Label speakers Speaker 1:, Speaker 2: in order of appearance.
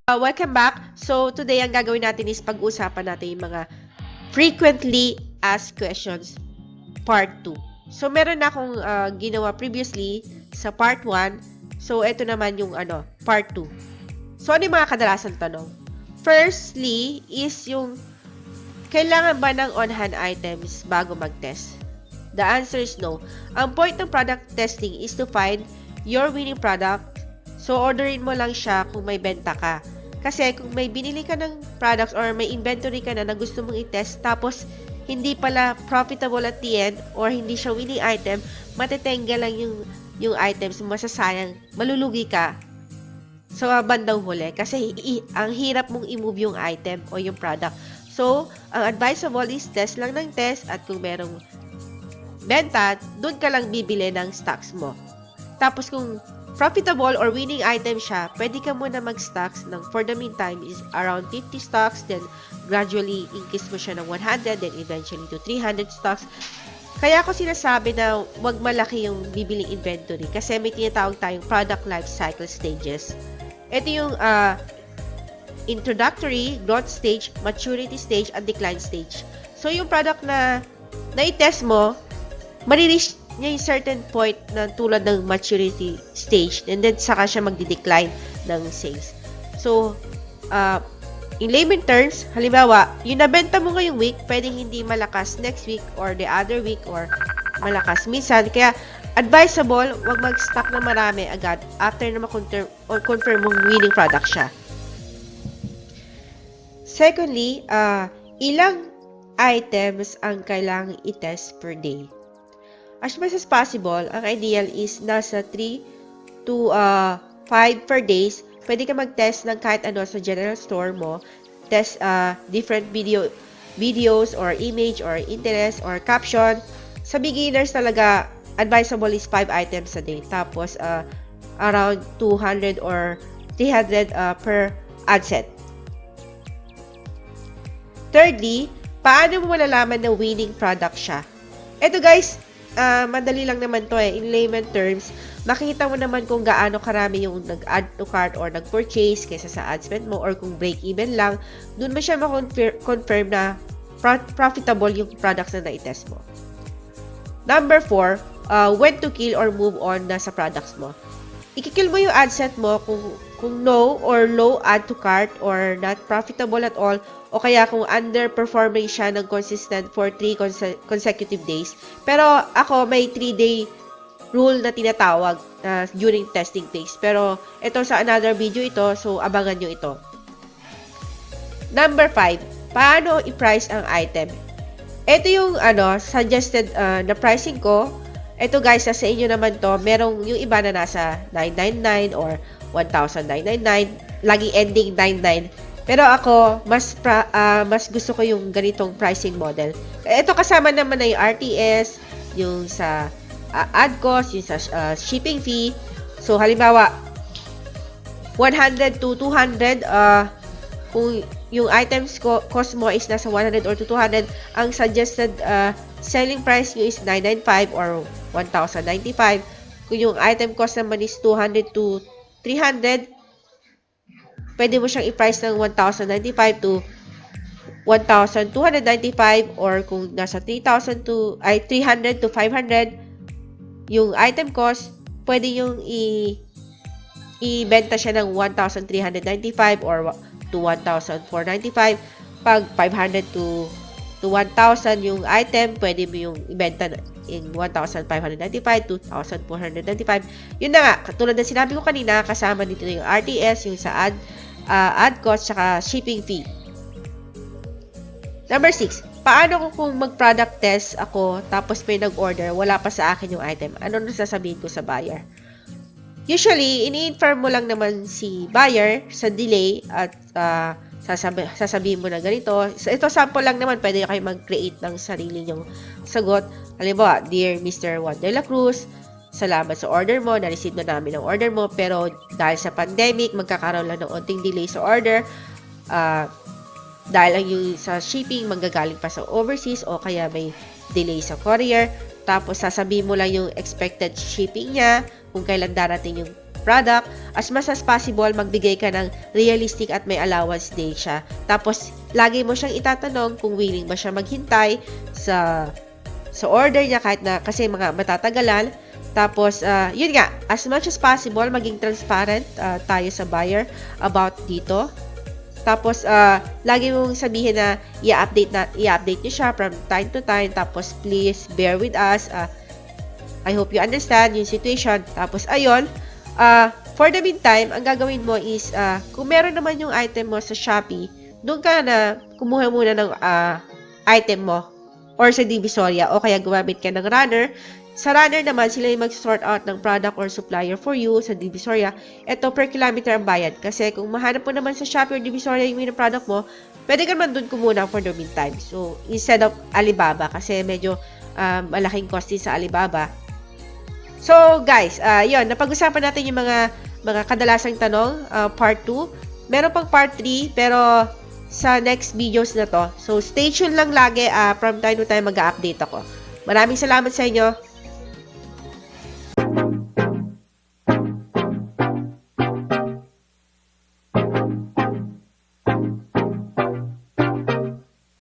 Speaker 1: Welcome back. So, today ang gagawin natin is pag-uusapan natin yung mga frequently asked questions part 2. So, meron na akong ginawa previously sa part 1. So, ito naman yung part 2. So, ano yung mga kadalasan tanong? Firstly is yung kailangan ba ng on-hand items bago mag-test? The answer is no. Ang point ng product testing is to find your winning product. So, orderin mo lang siya kung may benta ka. Kasi kung may binili ka ng products or may inventory ka na gusto mong i-test, tapos hindi pala profitable at the end or hindi siya winning item, matetenga lang yung items, masasayang, malulugi ka sa bandang huli. Kasi ang hirap mong i-move yung item o yung product. So, ang advisable is test lang ng test at kung merong benta, doon ka lang bibili ng stocks mo. Tapos kung profitable or winning item siya, pwede ka muna mag-stocks ng for the meantime is around 50 stocks, then gradually increase mo siya ng 100, then eventually to 300 stocks. Kaya ako sinasabi na wag malaki yung bibiling inventory kasi may tinatawag tayong product life cycle stages. Ito yung introductory, growth stage, maturity stage, and decline stage. So yung product na i-test mo, marireach niya yung certain point na tulad ng maturity stage and then saka siya magdi-decline ng sales. So, in layman terms, halimbawa, yung nabenta mo ngayong week, pwedeng hindi malakas next week or the other week or malakas minsan. Kaya, advisable, wag mag-stock na marami agad after na confirm mong winning product siya. Secondly, ilang items ang kailangang i-test per day? As much as possible, ang ideal is nasa 3 to 5 per days. Pwede ka mag-test ng kahit ano sa general store mo. Test different videos or image or interest or caption. Sa beginners talaga, advisable is 5 items a day. Tapos, around 200 or 300 per ad set. Thirdly, paano mo malalaman na winning product siya? Ito guys, madali lang naman to In layman terms, makikita mo naman kung gaano karami yung nag-add to cart or nag-purchase kaysa sa ad spend mo or kung break-even lang, dun mo siya ma-confirm na profitable yung products na na-test mo. Number 4, when to kill or move on na sa products mo. Ikikill mo yung ad set mo kung no or low add to cart or not profitable at all o kaya kung underperforming siya ng consistent for 3 consecutive days. Pero ako may 3-day rule na tinatawag during testing phase. Pero ito sa another video ito, so abangan nyo ito. Number 5, paano i-price ang item? Ito yung suggested na pricing ko. Ito guys, sa inyo naman to, merong yung iba na nasa 999 or 1,999, lagi ending 99. Pero ako, mas gusto ko yung ganitong pricing model. Ito kasama naman na yung RTS, yung sa ad cost, yung sa shipping fee. So, halimbawa, 100 to 200, kung yung items cost mo is nasa 100 or to 200, ang suggested selling price nyo is 995 or 1,095. Kung yung item cost naman is 200 to 300, pwede mo siyang i-price ng 1,095 to 1,295 or kung nasa 300 to 500 yung item cost, pwede yung i-benta siya ng 1,395 or to 1,495. Pag 500 to 1,000 yung item, pwede mo yung ibenta in 1,595 to 1,495. Yun na nga, katulad na sinabi ko kanina, kasama dito yung RTS, yung sa ad cost, saka shipping fee. Number 6, paano kung mag-product test ako, tapos may nag-order, wala pa sa akin yung item? Ano na sasabihin ko sa buyer? Usually, ini-inform mo lang naman si buyer sa delay at sasabihin mo na ganito. So, ito sample lang naman, pwede kayo mag-create ng sarili nyong sagot. Halimbawa, Dear Mr. Juan de la Cruz, salamat sa order mo, na-receive na namin ang order mo, pero dahil sa pandemic, magkakaroon lang ng onting delay sa order. Dahil ang yung sa shipping, manggagaling pa sa overseas o kaya may delay sa courier. Tapos, sasabihin mo lang yung expected shipping niya, kung kailan darating yung product, as much as possible, magbigay ka ng realistic at may allowance din siya. Tapos, lagi mo siyang itatanong kung willing ba siya maghintay sa order niya kahit na kasi mga matatagalan. Tapos, yun nga, as much as possible, maging transparent tayo sa buyer about dito. Tapos, lagi mong sabihin na i-update niyo siya from time to time. Tapos, please bear with us. I hope you understand yung situation. Tapos, ayun, for the meantime, ang gagawin mo is, kung meron naman yung item mo sa Shopee, doon ka na kumuha muna ng item mo or sa Divisoria o kaya gumamit ka ng runner. Sa runner naman, sila yung mag-sort out ng product or supplier for you sa Divisoria. Ito, per kilometer ang bayad. Kasi kung mahanap mo naman sa Shopee or Divisoria yung product mo, pwede ka naman doon kumuna for the meantime. So, instead of Alibaba, kasi medyo malaking cost din sa Alibaba. So, guys, yun, napag-usapan natin yung mga kadalasang tanong, part 2. Meron pang part 3, pero sa next videos na to. So, stay tuned lang lagi. From time to time, mag-update ako. Maraming salamat sa inyo.